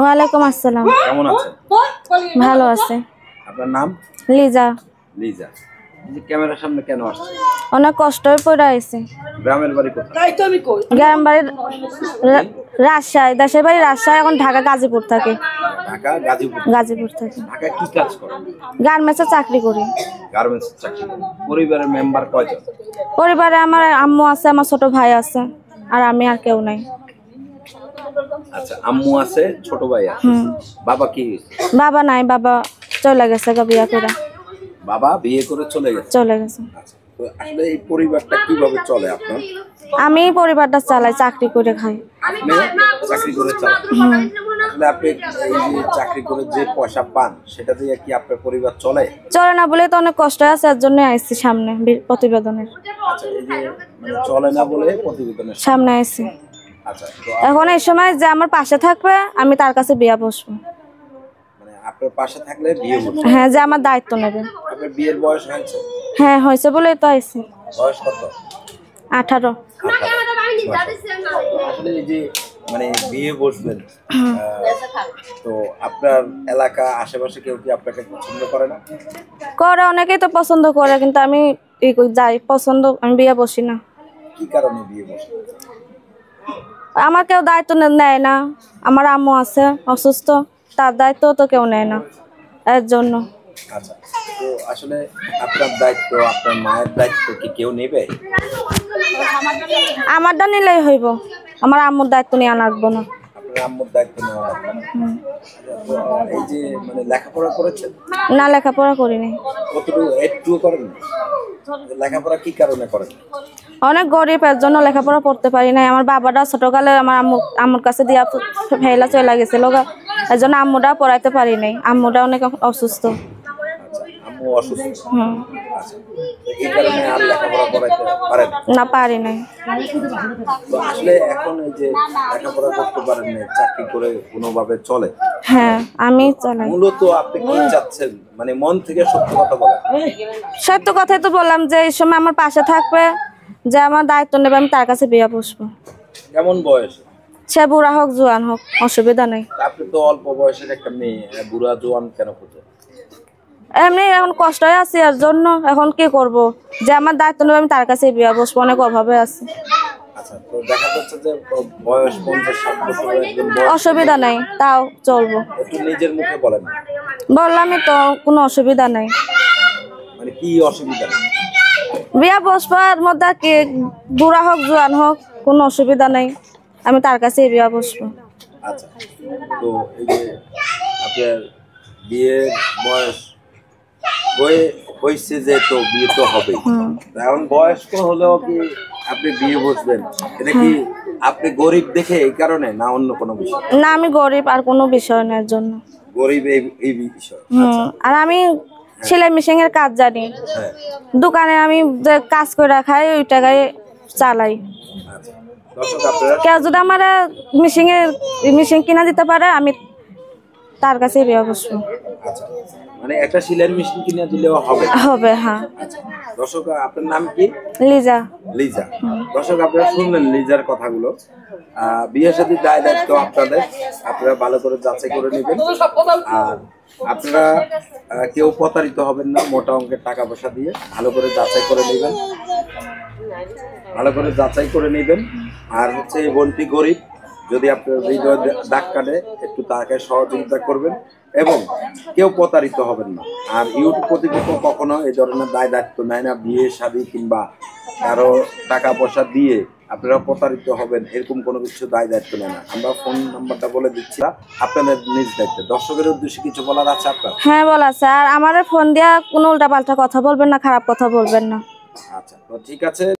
ওয়ালাইকুম আসসালাম। কেমন আছেন? ভালো আছে। আপনার নাম? লিজা। লিজা। এই ক্যামেরার সামনে কেন আসছেন? অনেক কষ্টই পড়ে আইছে। গ্রামের বাড়ি কোথায়? গ্রাম বাড়ি রাজশাহী, দেশের বাড়ি রাজশাহী, এখন ঢাকা গাজীপুর থাকে। ঢাকা গাজীপুর। গাজীপুর থাকে। ঢাকায় কি কাজ করেন? গার্মেন্টসে চাকরি করি। গার্মেন্টস চাকরি করেন। পরিবারের মেম্বার কয়জন? পরিবারে আমার আম্মু আছে, আমার ছোট ভাই আছে, আর আমি আর কেউ নাই। আচ্ছা, আম্মু আছে, ছোট ভাই আছে। বাবা কি? বাবা নাই, বাবা চলে গেছে বিয়ে করে। বাবা বিয়ে করে চলে গেছে? চলে গেছে। আচ্ছা, তো আসলে এই পরিবারটা কিভাবে চলে আপনার? আমি পরিবারটা চালাই, চাকরি করে খাই। আপনি চাকরি করে চালান? আসলে আপনি এই যে চাকরি করে যে পয়সা পান সেটা দিয়ে কি আপনার পরিবার চলে? চলে না বলে তো অনেক কষ্ট আছে, এর জন্য আইছি সামনে প্রতিবেদনের। আচ্ছা, এই যে মানে চলে না বলে প্রতিবেদনের সামনে আইছি। আচ্ছা, তো এখন এই সময় যে আমার পাশে থাকবে আমি তার কাছে বিয়ে বসবো। মানে আপনার পাশে থাকলে বিয়ে বসবে? হ্যাঁ, যে আমার দায়িত্ব নেবে। আপনার বিয়ের বয়স হয়েছে? হ্যাঁ হয়েছে বলেই তো আইছি। বয়স কত? 18। আসলে এই যে মানে বিয়ে বসবেন, তো আপনার এলাকা আশেপাশে কেউ কি আপনাকে পছন্দ করে না? করে, অনেকেই তো পছন্দ করে, কিন্তু আমি যাই পছন্দ, আমি বিয়ে বসি না। কি কারণে বিয়ে বসেন? আমার কেউ দায়িত্ব নেয় না। আমার আম্মু আছে অসুস্থ, তার দায়িত্ব তো কেউ নেয় না, এর জন্য। আচ্ছা, তো আসলে আপনার দায়িত্ব, আপনার মায়ের দায়িত্ব কি কেউ নেবে? আমারটা নিলেই হইব, আমার আম্মুর দায়িত্ব নিয়ে লাগবো না। আপনার আম্মুর দায়িত্ব নেওয়া লাগবে না। এই যে মানে লেখাপড়া করেছেন? না, লেখাপড়া করিনি। কতটুকু? একটুও করেন না? লেখাপড়া কি কারণে করেন? অনেক গরিব, এর জন্য লেখাপড়া পড়তে পারি নাই। আমার বাবাটা ছোটকালে আমার আম্মুর কাছে দিয়া ফেলা চলে গেছিল, এর জন্য আম্মুটা পড়াইতে পারি নাই। আম্মুটা অনেক অসুস্থ। আচ্ছা, আম্মু অসুস্থ। আচ্ছা, এই কারণে আর লেখাপড়া করাইতে পারেন না, পারি নাই। তো আসলে এখন এই যে লেখাপড়া করতে পারেন না, চাকরি করে কোনোভাবে চলে? হ্যাঁ, আমি চালাই। মূলত আপনি কি চাচ্ছেন, মানে মন থেকে সত্য কথা বলেন? সত্য কথাই তো বললাম, যে এই সময় আমার পাশে থাকবে, যে আমার দায়িত্ব নেবে, আমি তার কাছে বিয়ে বসবো। কেমন বয়সে? সে বুড়া হোক জোয়ান হোক, অসুবিধা নেই। আপনি তো অল্প বয়সের একটা মেয়ে, বুড়া জোয়ান কেন খুঁজে? এমনি এখন কষ্টই আছি, এর জন্য। এখন কি করব, যে আমার দায়িত্ব নেবে, আমি তার কাছে বিয়ে বসবো, অনেক অভাবে আছি। আচ্ছা, তো দেখা যাচ্ছে যে বয়স 50-60 বছর, একজন অসুবিধা নেই, তাও চলবো। একটু নিজের মুখে বলেন। বললামই তো, কোনো অসুবিধা নেই। মানে কি অসুবিধা? বিয়ে বসবার মধ্যে কি, বুড়া হোক জোয়ান হোক, কোনো অসুবিধা নেই, আমি তার কাছে বিয়ে বসবো। আচ্ছা, তো এই যে আপনার বিয়ের বয়স হয়েছে, যে তো বিয়ে তো হবে, এখন বয়স্ক হলেও কি আপনি বিয়ে বসবেন? এটা কি আপনি গরিব দেখে এই কারণে, না অন্য কোনো বিষয়? না, আমি গরিব, আর কোনো বিষয় না, এর জন্য। গরিব এই বিষয়। আর আমি সেলাই মেশিন এর কাজ জানি। দোকানে আমি যে কাজ করে খাই, ওই টাকায় চালাই। কেউ যদি আমার মেশিন কিনা দিতে পারে, আমি তার কাছে বিয়ে বসবো। মানে একটা সেলাই মেশিন কিনে দিলেও হবে? হবে, হ্যাঁ। দর্শক, আপনার নাম কি? লিজা। লিজা। দর্শক, আপনারা শুনলেন লিজার কথাগুলো। বিয়ে শাদীর দায় দায়িত্ব আপনাদের, আপনারা ভালো করে যাচাই করে নেবেন। আর আপনারা কেউ প্রতারিত হবেন না, মোটা অঙ্কের টাকা পয়সা দিয়ে ভালো করে যাচাই করে নেবেন, ভালো করে যাচাই করে নেবেন। আর হচ্ছে এই বোনটি গরিব, যদি আপনার হৃদয় দাগ কাটে, একটু তাকে সহযোগিতা করবেন এবং কেউ প্রতারিত হবেন না। আর ইউটিউব কর্তৃপক্ষ কখনো এই ধরনের দায় দায়িত্ব নেয় না, বিয়ে শাদী কিংবা কারো টাকা পয়সা দিয়ে আপনারা প্রতারিত হবেন, এরকম কোনো কিছু দায় দায়িত্ব নেয় না। আমরা ফোন নাম্বারটা বলে দিচ্ছি, আপনাদের নিজ দায়িত্বে। দর্শকের উদ্দেশ্যে কিছু বলার আছে আপনার? হ্যাঁ, বলা আছে। আর আমার ফোন দিয়া কোনো উল্টাপাল্টা কথা বলবেন না, খারাপ কথা বলবেন না। আচ্ছা, তো ঠিক আছে।